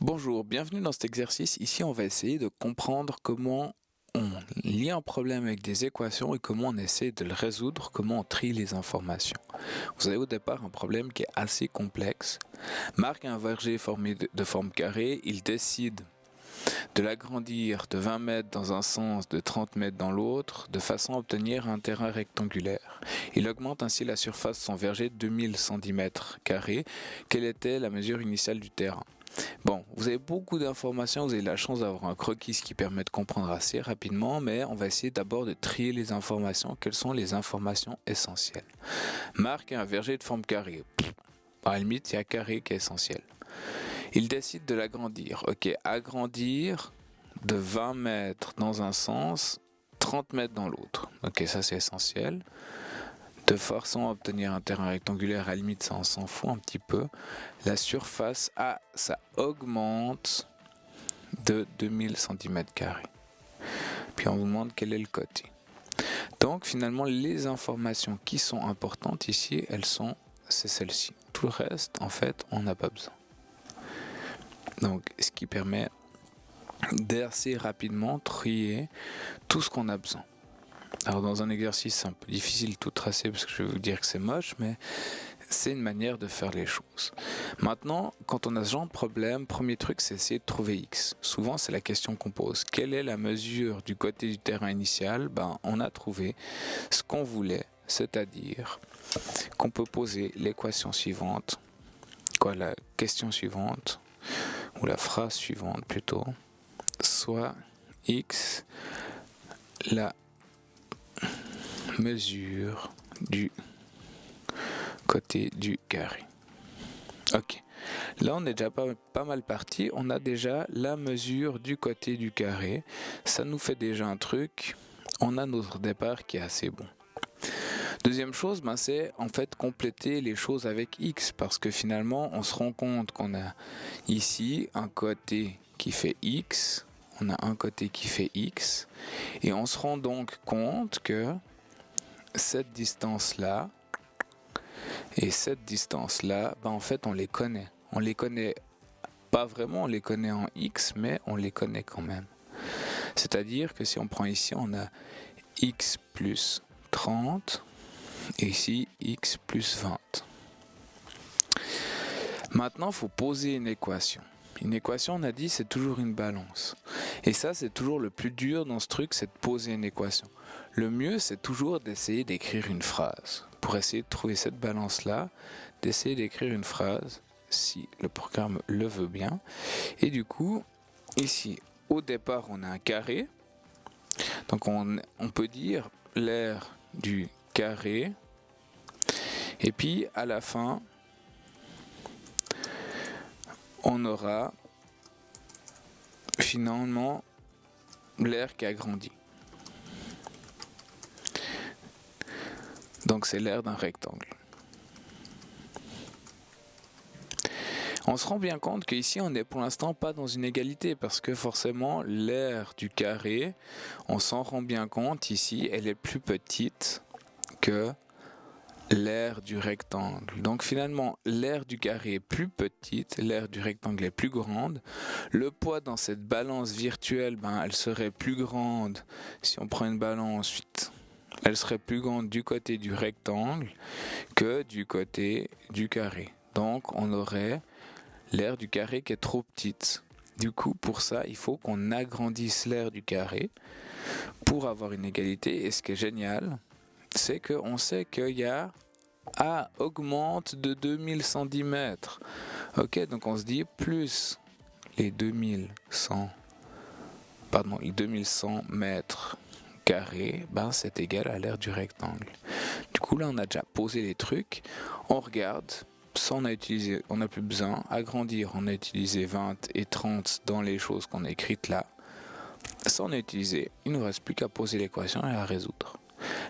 Bonjour, bienvenue dans cet exercice. Ici, on va essayer de comprendre comment on lie un problème avec des équations et comment on essaie de le résoudre, comment on trie les informations. Vous avez au départ un problème qui est assez complexe. Marc a un verger formé de forme carrée. Il décide de l'agrandir de 20 mètres dans un sens, de 30 mètres dans l'autre, de façon à obtenir un terrain rectangulaire. Il augmente ainsi la surface de son verger de 2110 mètres carrés. Quelle était la mesure initiale du terrain? Bon, vous avez beaucoup d'informations, vous avez la chance d'avoir un croquis qui permet de comprendre assez rapidement, mais on va essayer d'abord de trier les informations. Quelles sont les informations essentielles? Marc a un verger de forme carrée. À la limite, il y a carré qui est essentiel. Il décide de l'agrandir. Ok, agrandir de 20 mètres dans un sens, 30 mètres dans l'autre. Ok, ça c'est essentiel. De façon à obtenir un terrain rectangulaire, à la limite, ça on s'en fout un petit peu. La surface, ça augmente de 2000 cm². Puis on vous demande quel est le côté. Donc finalement, les informations qui sont importantes ici, c'est celles-ci. Tout le reste, en fait, on n'a pas besoin. Donc, ce qui permet d'assez rapidement trier tout ce qu'on a besoin. Alors dans un exercice, c'est un peu difficile de tout tracer parce que je vais vous dire que c'est moche, mais c'est une manière de faire les choses. Maintenant, quand on a ce genre de problème, premier truc, c'est essayer de trouver x. Souvent, c'est la question qu'on pose. Quelle est la mesure du côté du terrain initial? On a trouvé ce qu'on voulait, c'est-à-dire qu'on peut poser l'équation suivante, la question suivante, ou la phrase suivante plutôt, soit x, la mesure du côté du carré. Ok, là on est déjà pas mal parti, on a déjà la mesure du côté du carré, ça nous fait déjà un truc, on a notre départ qui est assez bon. Deuxième chose, c'est en fait compléter les choses avec x, parce que finalement on se rend compte qu'on a ici un côté qui fait x, on a un côté qui fait x, et on se rend donc compte que cette distance-là et cette distance-là, en fait, on les connaît. On les connaît pas vraiment, on les connaît en x, mais on les connaît quand même. C'est-à-dire que si on prend ici, on a x plus 30 et ici x plus 20. Maintenant, il faut poser une équation. Une équation, on a dit, c'est toujours une balance. Et ça, c'est toujours le plus dur dans ce truc, c'est de poser une équation. Le mieux, c'est toujours d'essayer d'écrire une phrase. Pour essayer de trouver cette balance-là, d'essayer d'écrire une phrase, si le programme le veut bien. Et du coup, ici, au départ, on a un carré. Donc, on peut dire l'aire du carré. Et puis, à la fin, on aura finalement l'aire qui a grandi. Donc c'est l'aire d'un rectangle. On se rend bien compte qu'ici on n'est pour l'instant pas dans une égalité parce que forcément l'aire du carré, on s'en rend bien compte ici, elle est plus petite que l'aire du rectangle. Donc finalement l'aire du carré est plus petite, l'aire du rectangle est plus grande. Le poids dans cette balance virtuelle, elle serait plus grande si on prend une balance. Elle serait plus grande du côté du rectangle que du côté du carré. Donc on aurait l'aire du carré qui est trop petite. Du coup, pour ça, il faut qu'on agrandisse l'aire du carré pour avoir une égalité. Et ce qui est génial, c'est qu'on sait qu'il y a A augmente de 2110 mètres. Ok, donc on se dit plus les 2100 mètres carré, c'est égal à l'aire du rectangle. Du coup là on a déjà posé les trucs, on regarde, ça on n'a plus besoin, agrandir, on a utilisé 20 et 30 dans les choses qu'on a écrites là, ça on a utilisé, il ne nous reste plus qu'à poser l'équation et à résoudre.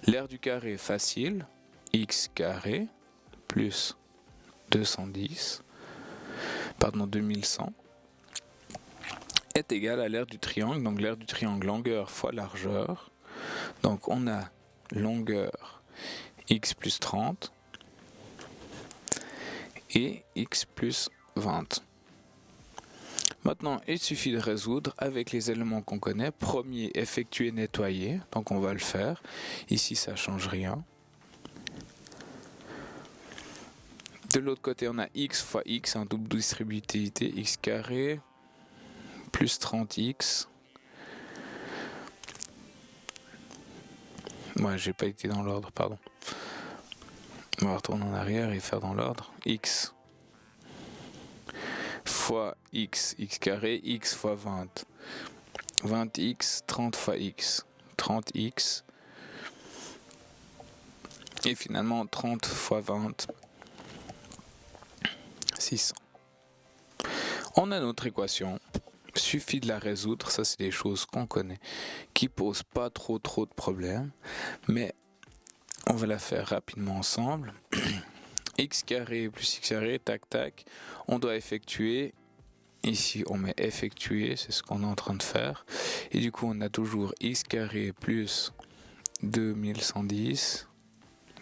L'aire du carré facile, x carré plus 2100 est égal à l'aire du triangle, donc l'aire du triangle longueur fois largeur. Donc on a longueur x plus 30 et x plus 20. Maintenant, il suffit de résoudre avec les éléments qu'on connaît. Premier, effectuer, nettoyer. Donc on va le faire. Ici, ça ne change rien. De l'autre côté, on a x fois x, un double distributivité, x carré, plus 30x. Moi, j'ai pas été dans l'ordre, pardon. On va retourner en arrière et faire dans l'ordre. X fois x, x carré, x fois 20. 20x, 30 fois x. 30x. Et finalement, 30 fois 20. 600. On a notre équation. Suffit de la résoudre. Ça, c'est des choses qu'on connaît, qui posent pas trop de problèmes. Mais on va la faire rapidement ensemble. X carré plus x carré, tac tac. On doit effectuer. Ici, on met effectuer, c'est ce qu'on est en train de faire. Et du coup, on a toujours x carré plus 2110,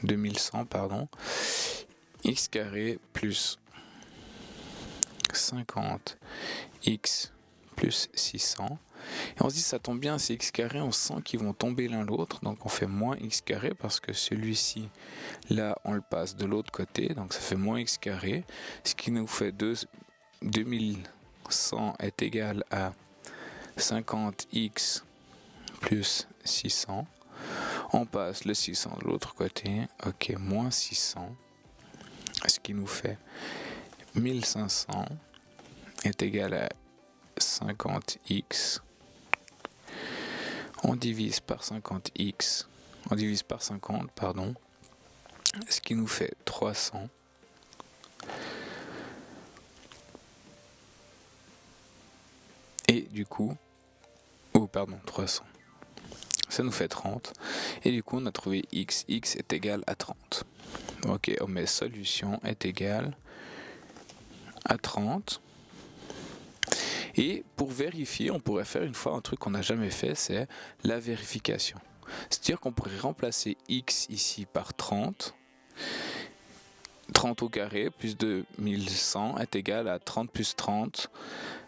2100, pardon, x carré plus 50x plus 600. Et on se dit, ça tombe bien, c'est x carré, on sent qu'ils vont tomber l'un l'autre. Donc, on fait moins x carré parce que celui-ci, là, on le passe de l'autre côté. Donc, ça fait moins x carré, ce qui nous fait 2100 est égal à 50x plus 600. On passe le 600 de l'autre côté. Ok, moins 600. Ce qui nous fait 1500 est égal à 50x. On divise par 50x. On divise par 50, pardon. Ce qui nous fait 300. Et du coup, 300. Ça nous fait 30. Et du coup, on a trouvé x. X est égal à 30. Ok, on met solution est égale à 30. Et pour vérifier, on pourrait faire une fois un truc qu'on n'a jamais fait, c'est la vérification. C'est-à-dire qu'on pourrait remplacer x ici par 30. 30 au carré plus 2100 est égal à 30 plus 30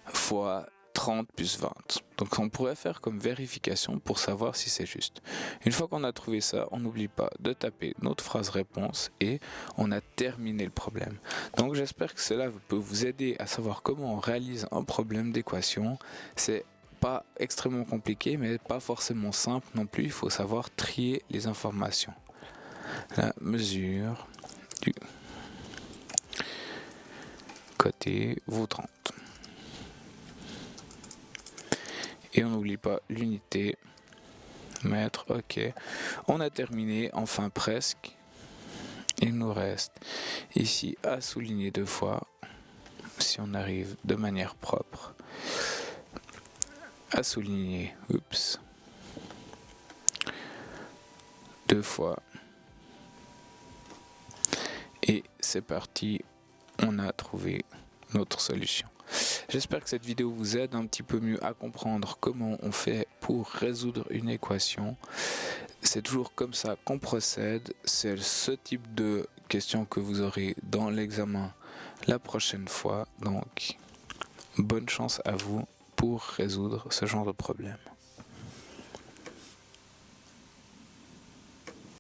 fois 30 plus 20. Donc on pourrait faire comme vérification pour savoir si c'est juste. Une fois qu'on a trouvé ça, on n'oublie pas de taper notre phrase réponse et on a terminé le problème. Donc j'espère que cela peut vous aider à savoir comment on réalise un problème d'équation. C'est pas extrêmement compliqué, mais pas forcément simple non plus. Il faut savoir trier les informations. La mesure du côté vaut 30. Et on n'oublie pas l'unité, mètre, ok. On a terminé, enfin presque. Il nous reste ici à souligner 2 fois, si on arrive de manière propre. À souligner, 2 fois. Et c'est parti, on a trouvé notre solution. J'espère que cette vidéo vous aide un petit peu mieux à comprendre comment on fait pour résoudre une équation. C'est toujours comme ça qu'on procède. C'est ce type de questions que vous aurez dans l'examen la prochaine fois. Donc, bonne chance à vous pour résoudre ce genre de problème.